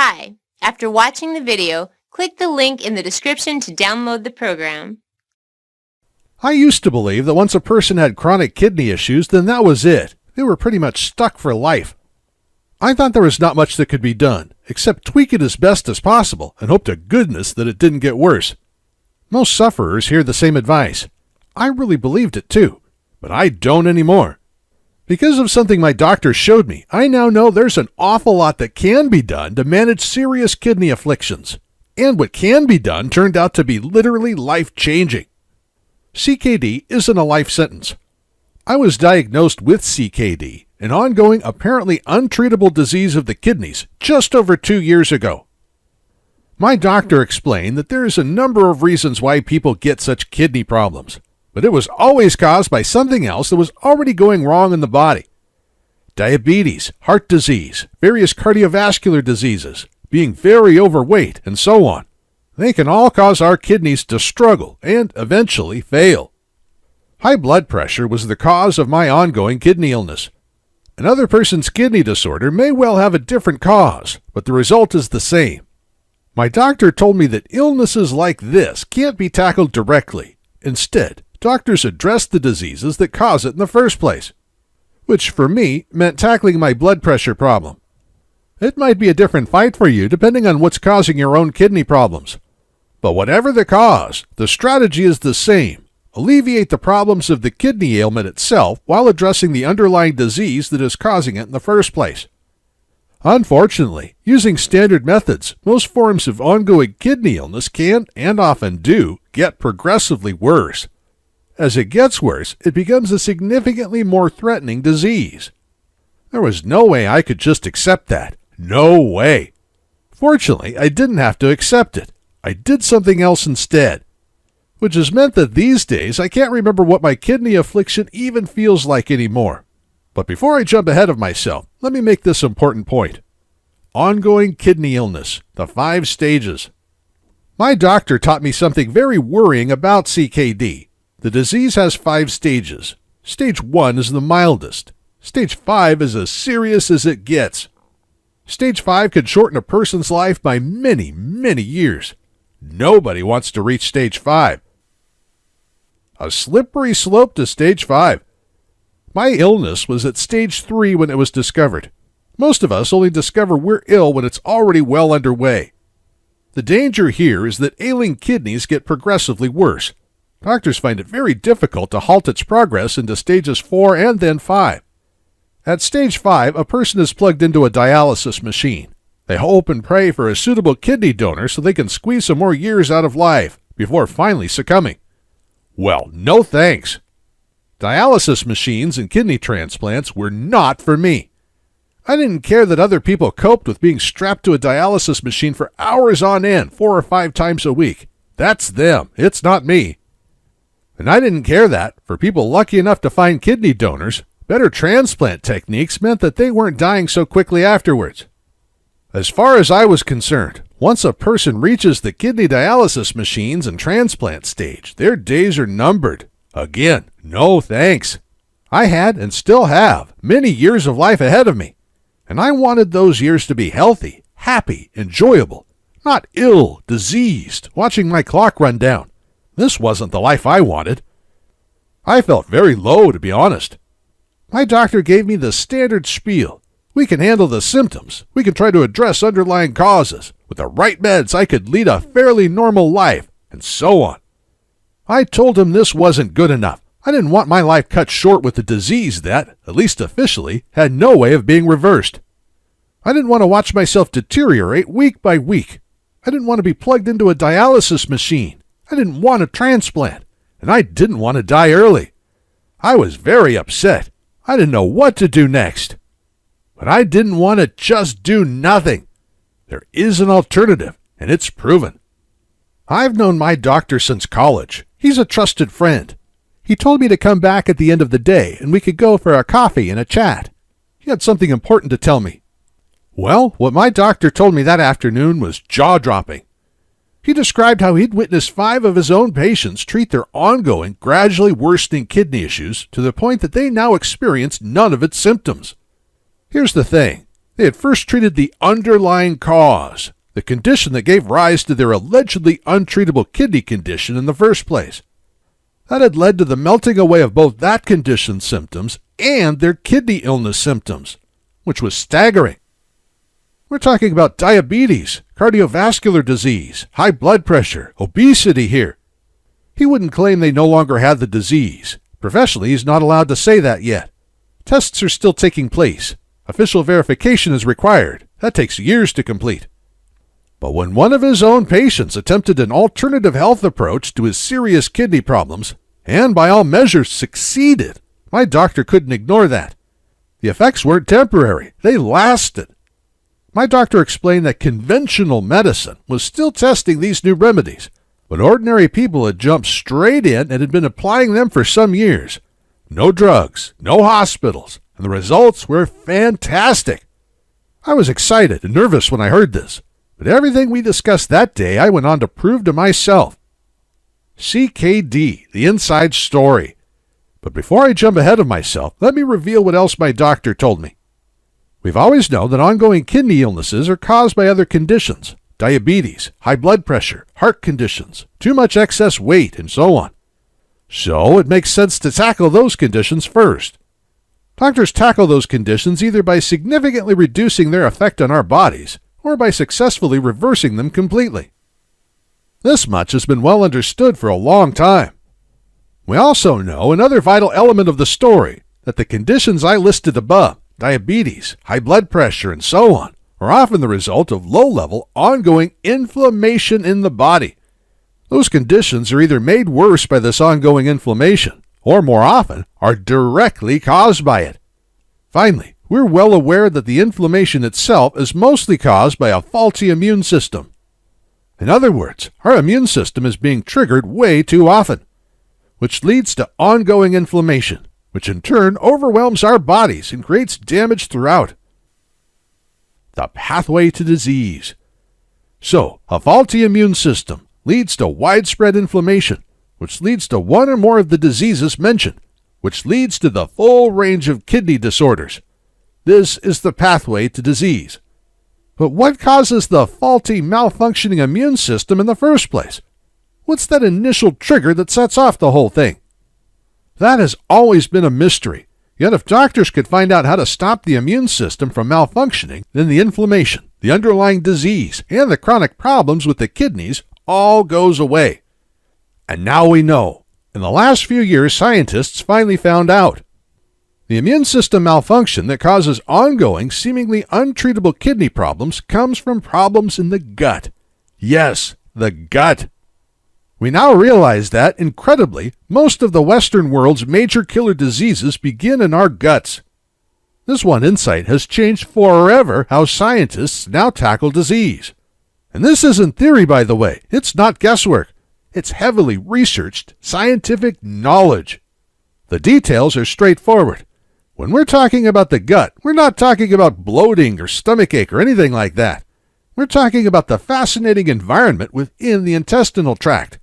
Hi. After watching the video, click the link in the description to download the program. I used to believe that once a person had chronic kidney issues, then that was it. They were pretty much stuck for life. I thought there was not much that could be done, except tweak it as best as possible and hope to goodness that it didn't get worse. Most sufferers hear the same advice. I really believed it too, but I don't anymore. Because of something my doctor showed me, I now know there's an awful lot that can be done to manage serious kidney afflictions. And what can be done turned out to be literally life-changing. CKD isn't a life sentence. I was diagnosed with CKD, an ongoing, apparently untreatable disease of the kidneys, just over 2 years ago. My doctor explained that there is a number of reasons why people get such kidney problems, but it was always caused by something else that was already going wrong in the body. Diabetes, heart disease, various cardiovascular diseases, being very overweight, and so on. They can all cause our kidneys to struggle and eventually fail. High blood pressure was the cause of my ongoing kidney illness. Another person's kidney disorder may well have a different cause, but the result is the same. My doctor told me that illnesses like this can't be tackled directly. Instead, doctors address the diseases that cause it in the first place, which for me meant tackling my blood pressure problem. It might be a different fight for you depending on what's causing your own kidney problems. But whatever the cause, the strategy is the same. Alleviate the problems of the kidney ailment itself while addressing the underlying disease that is causing it in the first place. Unfortunately, using standard methods, most forms of ongoing kidney illness can, and often do, get progressively worse. As it gets worse, it becomes a significantly more threatening disease. There was no way I could just accept that. No way. Fortunately, I didn't have to accept it. I did something else instead, which has meant that these days I can't remember what my kidney affliction even feels like anymore. But before I jump ahead of myself, let me make this important point. Ongoing kidney illness, the 5 stages. My doctor taught me something very worrying about CKD. The disease has 5 stages. Stage 1 is the mildest. Stage 5 is as serious as it gets. Stage 5 could shorten a person's life by many, many years. Nobody wants to reach stage 5. A slippery slope to stage 5. My illness was at stage 3 when it was discovered. Most of us only discover we're ill when it's already well underway. The danger here is that ailing kidneys get progressively worse. Doctors find it very difficult to halt its progress into stages 4 and then 5. At stage 5, a person is plugged into a dialysis machine. They hope and pray for a suitable kidney donor so they can squeeze some more years out of life before finally succumbing. Well, no thanks. Dialysis machines and kidney transplants were not for me. I didn't care that other people coped with being strapped to a dialysis machine for hours on end, 4 or 5 times a week. That's them. It's not me. And I didn't care that, for people lucky enough to find kidney donors, better transplant techniques meant that they weren't dying so quickly afterwards. As far as I was concerned, once a person reaches the kidney dialysis machines and transplant stage, their days are numbered. Again, no thanks. I had and still have many years of life ahead of me, and I wanted those years to be healthy, happy, enjoyable, not ill, diseased, watching my clock run down. This wasn't the life I wanted. I felt very low, to be honest. My doctor gave me the standard spiel. We can handle the symptoms. We can try to address underlying causes. With the right meds, I could lead a fairly normal life, and so on. I told him this wasn't good enough. I didn't want my life cut short with a disease that, at least officially, had no way of being reversed. I didn't want to watch myself deteriorate week by week. I didn't want to be plugged into a dialysis machine. I didn't want a transplant, and I didn't want to die early. I was very upset. I didn't know what to do next. But I didn't want to just do nothing. There is an alternative, and it's proven. I've known my doctor since college. He's a trusted friend. He told me to come back at the end of the day, and we could go for a coffee and a chat. He had something important to tell me. Well, what my doctor told me that afternoon was jaw-dropping. He described how he'd witnessed 5 of his own patients treat their ongoing, gradually worsening kidney issues to the point that they now experienced none of its symptoms. Here's the thing. They had first treated the underlying cause, the condition that gave rise to their allegedly untreatable kidney condition in the first place. That had led to the melting away of both that condition's symptoms and their kidney illness symptoms, which was staggering. We're talking about diabetes, cardiovascular disease, high blood pressure, obesity here. He wouldn't claim they no longer had the disease. Professionally, he's not allowed to say that yet. Tests are still taking place. Official verification is required. That takes years to complete. But when one of his own patients attempted an alternative health approach to his serious kidney problems, and by all measures succeeded, my doctor couldn't ignore that. The effects weren't temporary. They lasted. My doctor explained that conventional medicine was still testing these new remedies, but ordinary people had jumped straight in and had been applying them for some years. No drugs, no hospitals, and the results were fantastic. I was excited and nervous when I heard this, but everything we discussed that day I went on to prove to myself. CKD, the inside story. But before I jump ahead of myself, let me reveal what else my doctor told me. We've always known that ongoing kidney illnesses are caused by other conditions, diabetes, high blood pressure, heart conditions, too much excess weight, and so on. So it makes sense to tackle those conditions first. Doctors tackle those conditions either by significantly reducing their effect on our bodies or by successfully reversing them completely. This much has been well understood for a long time. We also know another vital element of the story, that the conditions I listed above, diabetes, high blood pressure, and so on, are often the result of low-level, ongoing inflammation in the body. Those conditions are either made worse by this ongoing inflammation, or more often, are directly caused by it. Finally, we're well aware that the inflammation itself is mostly caused by a faulty immune system. In other words, our immune system is being triggered way too often, which leads to ongoing inflammation, which in turn overwhelms our bodies and creates damage throughout. The pathway to disease. So, a faulty immune system leads to widespread inflammation, which leads to one or more of the diseases mentioned, which leads to the full range of kidney disorders. This is the pathway to disease. But what causes the faulty, malfunctioning immune system in the first place? What's that initial trigger that sets off the whole thing? That has always been a mystery. Yet if doctors could find out how to stop the immune system from malfunctioning, then the inflammation, the underlying disease, and the chronic problems with the kidneys all goes away. And now we know. In the last few years, scientists finally found out. The immune system malfunction that causes ongoing, seemingly untreatable kidney problems comes from problems in the gut. Yes, the gut. We now realize that, incredibly, most of the Western world's major killer diseases begin in our guts. This one insight has changed forever how scientists now tackle disease. And this isn't theory, by the way. It's not guesswork. It's heavily researched scientific knowledge. The details are straightforward. When we're talking about the gut, we're not talking about bloating or stomachache or anything like that. We're talking about the fascinating environment within the intestinal tract.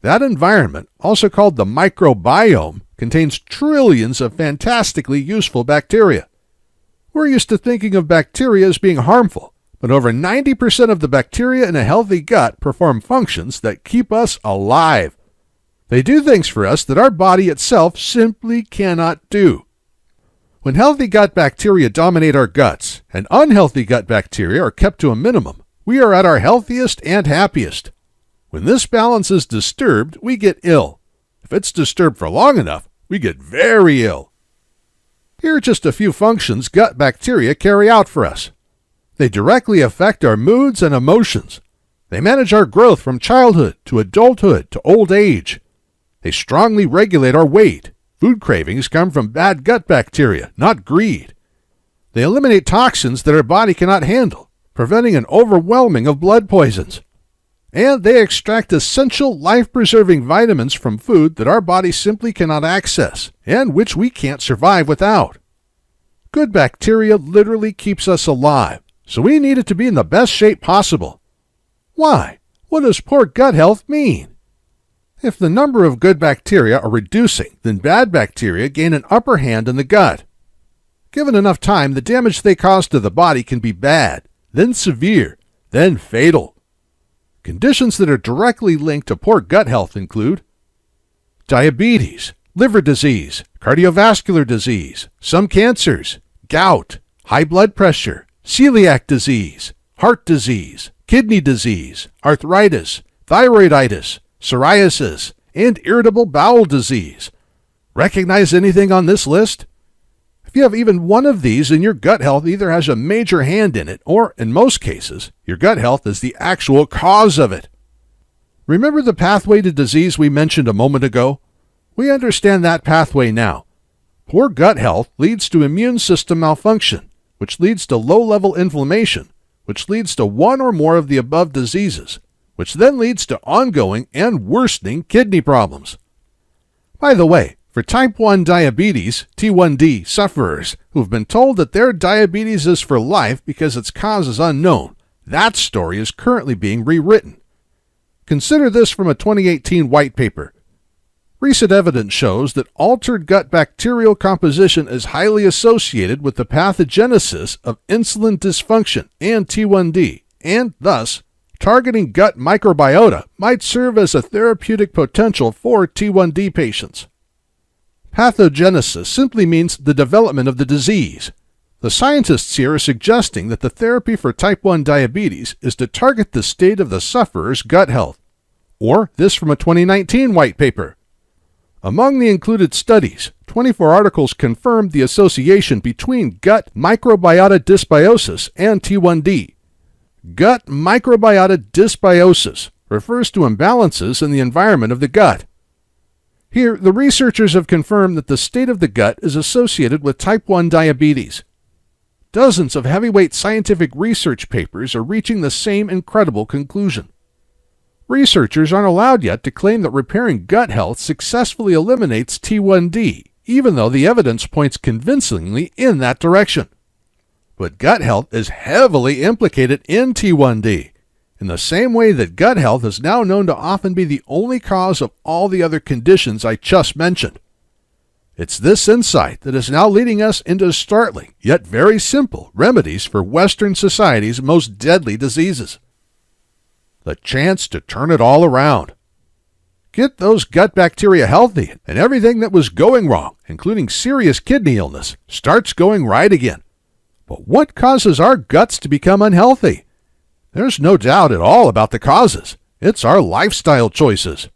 That environment, also called the microbiome, contains trillions of fantastically useful bacteria. We're used to thinking of bacteria as being harmful, but over 90% of the bacteria in a healthy gut perform functions that keep us alive. They do things for us that our body itself simply cannot do. When healthy gut bacteria dominate our guts and unhealthy gut bacteria are kept to a minimum, we are at our healthiest and happiest. When this balance is disturbed, we get ill. If it's disturbed for long enough, we get very ill. Here are just a few functions gut bacteria carry out for us. They directly affect our moods and emotions. They manage our growth from childhood to adulthood to old age. They strongly regulate our weight. Food cravings come from bad gut bacteria, not greed. They eliminate toxins that our body cannot handle, preventing an overwhelming of blood poisons. And they extract essential life-preserving vitamins from food that our body simply cannot access, and which we can't survive without. Good bacteria literally keeps us alive, so we need it to be in the best shape possible. Why? What does poor gut health mean? If the number of good bacteria are reducing, then bad bacteria gain an upper hand in the gut. Given enough time, the damage they cause to the body can be bad, then severe, then fatal. Conditions that are directly linked to poor gut health include diabetes, liver disease, cardiovascular disease, some cancers, gout, high blood pressure, celiac disease, heart disease, kidney disease, arthritis, thyroiditis, psoriasis, and irritable bowel disease. Recognize anything on this list? If you have even one of these, then your gut health either has a major hand in it, or, in most cases, your gut health is the actual cause of it. Remember the pathway to disease we mentioned a moment ago? We understand that pathway now. Poor gut health leads to immune system malfunction, which leads to low-level inflammation, which leads to one or more of the above diseases, which then leads to ongoing and worsening kidney problems. By the way, for type 1 diabetes, T1D, sufferers who have been told that their diabetes is for life because its cause is unknown, that story is currently being rewritten. Consider this from a 2018 white paper. Recent evidence shows that altered gut bacterial composition is highly associated with the pathogenesis of insulin dysfunction and T1D, and thus, targeting gut microbiota might serve as a therapeutic potential for T1D patients. Pathogenesis simply means the development of the disease. The scientists here are suggesting that the therapy for type 1 diabetes is to target the state of the sufferer's gut health. Or this from a 2019 white paper. Among the included studies, 24 articles confirmed the association between gut microbiota dysbiosis and T1D. Gut microbiota dysbiosis refers to imbalances in the environment of the gut. Here, the researchers have confirmed that the state of the gut is associated with type 1 diabetes. Dozens of heavyweight scientific research papers are reaching the same incredible conclusion. Researchers aren't allowed yet to claim that repairing gut health successfully eliminates T1D, even though the evidence points convincingly in that direction. But gut health is heavily implicated in T1D, in the same way that gut health is now known to often be the only cause of all the other conditions I just mentioned. It's this insight that is now leading us into startling, yet very simple, remedies for Western society's most deadly diseases. The chance to turn it all around. Get those gut bacteria healthy, and everything that was going wrong, including serious kidney illness, starts going right again. But what causes our guts to become unhealthy? There's no doubt at all about the causes. It's our lifestyle choices.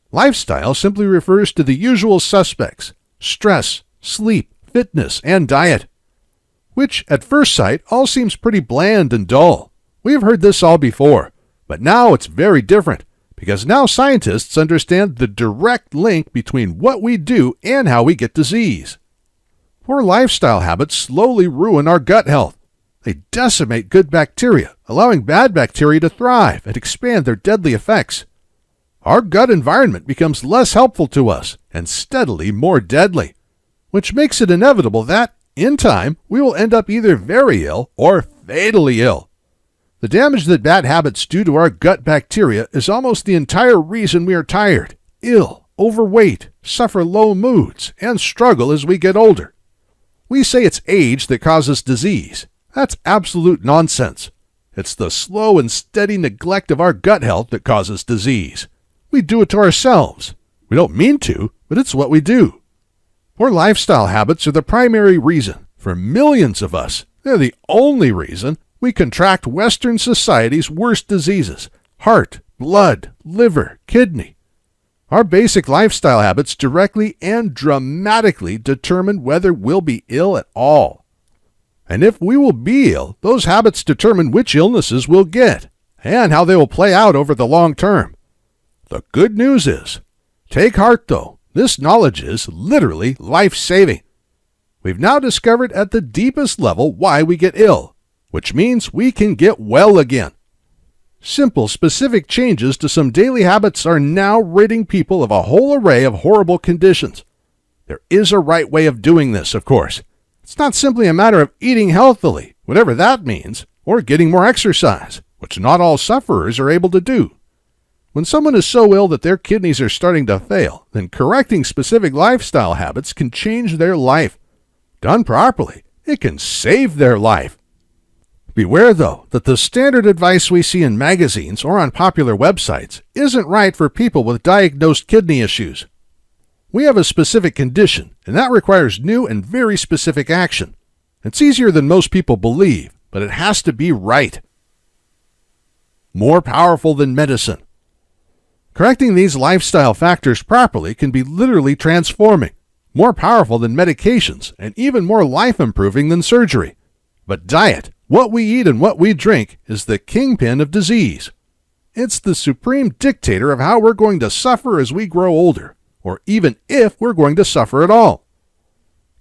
Lifestyle simply refers to the usual suspects: stress, sleep, fitness, and diet. Which, at first sight, all seems pretty bland and dull. We've heard this all before. But now it's very different, because now scientists understand the direct link between what we do and how we get disease. Poor lifestyle habits slowly ruin our gut health. They decimate good bacteria, allowing bad bacteria to thrive and expand their deadly effects. Our gut environment becomes less helpful to us and steadily more deadly, which makes it inevitable that, in time, we will end up either very ill or fatally ill. The damage that bad habits do to our gut bacteria is almost the entire reason we are tired, ill, overweight, suffer low moods, and struggle as we get older. We say it's age that causes disease. That's absolute nonsense. It's the slow and steady neglect of our gut health that causes disease. We do it to ourselves. We don't mean to, but it's what we do. Poor lifestyle habits are the primary reason. For millions of us, they're the only reason we contract Western society's worst diseases: heart, blood, liver, kidney. Our basic lifestyle habits directly and dramatically determine whether we'll be ill at all. And if we will be ill, those habits determine which illnesses we'll get and how they will play out over the long term. The good news is, take heart though, this knowledge is literally life-saving. We've now discovered at the deepest level why we get ill, which means we can get well again. Simple, specific changes to some daily habits are now ridding people of a whole array of horrible conditions. There is a right way of doing this, of course. It's not simply a matter of eating healthily, whatever that means, or getting more exercise, which not all sufferers are able to do. When someone is so ill that their kidneys are starting to fail, then correcting specific lifestyle habits can change their life. Done properly, It can save their life. Beware, though, that the standard advice we see in magazines or on popular websites isn't right for people with diagnosed kidney issues. We have a specific condition, and that requires new and very specific action. It's easier than most people believe, but it has to be right. More powerful than medicine. Correcting these lifestyle factors properly can be literally transforming, more powerful than medications, and even more life-improving than surgery. But diet, what we eat and what we drink, is the kingpin of disease. It's the supreme dictator of how we're going to suffer as we grow older, or even if we're going to suffer at all.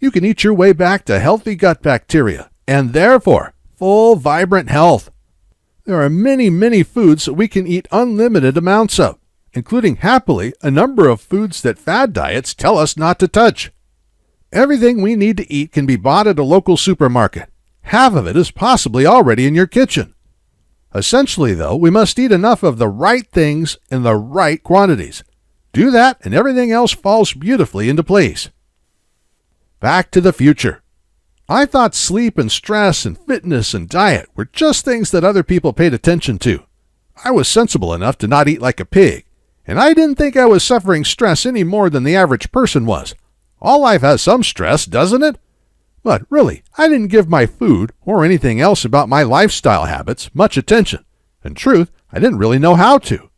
You can eat your way back to healthy gut bacteria, and therefore, full, vibrant health. There are many, many foods that we can eat unlimited amounts of, including, happily, a number of foods that fad diets tell us not to touch. Everything we need to eat can be bought at a local supermarket. Half of it is possibly already in your kitchen. Essentially, though, we must eat enough of the right things in the right quantities. Do that, and everything else falls beautifully into place. Back to the future. I thought sleep and stress and fitness and diet were just things that other people paid attention to. I was sensible enough to not eat like a pig, and I didn't think I was suffering stress any more than the average person was. All life has some stress, doesn't it? But really, I didn't give my food or anything else about my lifestyle habits much attention. In truth, I didn't really know how to.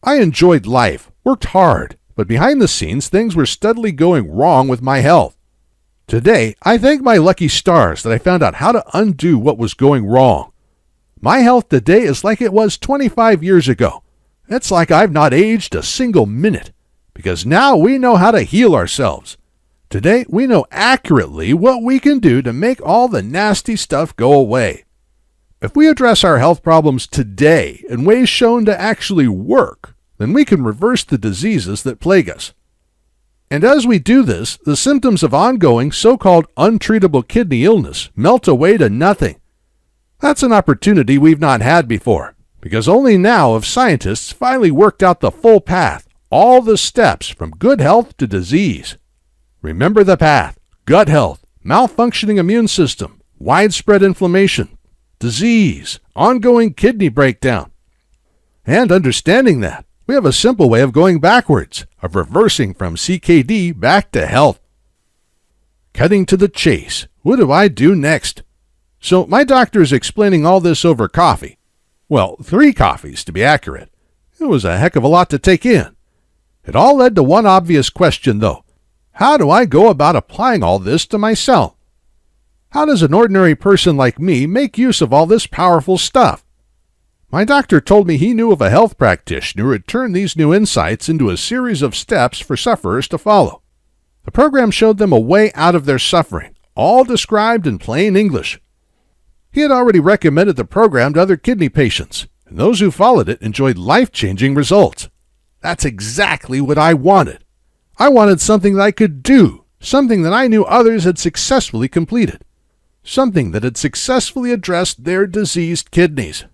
I enjoyed life, worked hard, but behind the scenes things were steadily going wrong with my health. Today, I thank my lucky stars that I found out how to undo what was going wrong. My health today is like it was 25 years ago. It's like I've not aged a single minute, because now we know how to heal ourselves. Today, we know accurately what we can do to make all the nasty stuff go away. If we address our health problems today in ways shown to actually work, then we can reverse the diseases that plague us. And as we do this, the symptoms of ongoing so-called untreatable kidney illness melt away to nothing. That's an opportunity we've not had before, because only now have scientists finally worked out the full path, all the steps from good health to disease. Remember the path: gut health, malfunctioning immune system, widespread inflammation, disease, ongoing kidney breakdown. And understanding that, we have a simple way of going backwards, of reversing from CKD back to health. Cutting to the chase, what do I do next? So my doctor is explaining all this over coffee. Well, 3 coffees to be accurate. It was a heck of a lot to take in. It all led to one obvious question, though. How do I go about applying all this to myself? How does an ordinary person like me make use of all this powerful stuff? My doctor told me he knew of a health practitioner who had turned these new insights into a series of steps for sufferers to follow. The program showed them a way out of their suffering, all described in plain English. He had already recommended the program to other kidney patients, and those who followed it enjoyed life-changing results. That's exactly what I wanted. I wanted something that I could do, something that I knew others had successfully completed, something that had successfully addressed their diseased kidneys.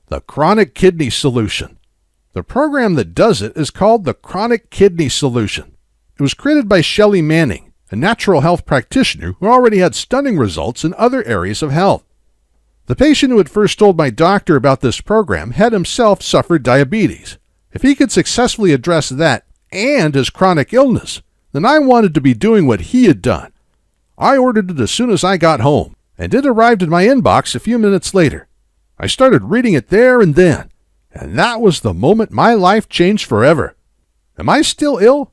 The Chronic Kidney Solution. The program that does it is called the Chronic Kidney Solution. It was created by Shelley Manning, a natural health practitioner who already had stunning results in other areas of health. The patient who had first told my doctor about this program had himself suffered diabetes. If he could successfully address that and his chronic illness, then I wanted to be doing what he had done. I ordered it as soon as I got home, and it arrived in my inbox a few minutes later. I started reading it there and then, and that was the moment my life changed forever. Am I still ill?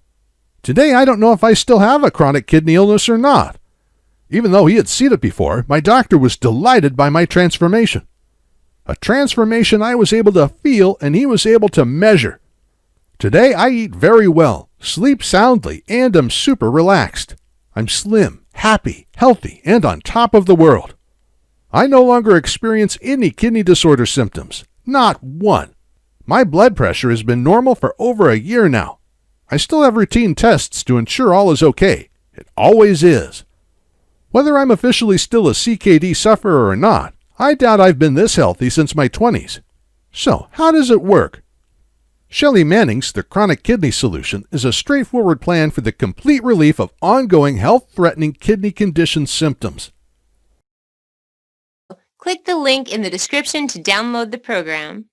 Today I don't know if I still have a chronic kidney illness or not. Even though he had seen it before, my doctor was delighted by my transformation. A transformation I was able to feel and he was able to measure. Today I eat very well, sleep soundly, and am super relaxed. I'm slim, happy, healthy, and on top of the world. I no longer experience any kidney disorder symptoms, not one. My blood pressure has been normal for over a year now. I still have routine tests to ensure all is okay. It always is. Whether I'm officially still a CKD sufferer or not, I doubt I've been this healthy since my 20s. So, how does it work? Shelley Manning's The Chronic Kidney Solution is a straightforward plan for the complete relief of ongoing health-threatening kidney condition symptoms. Click the link in the description to download the program.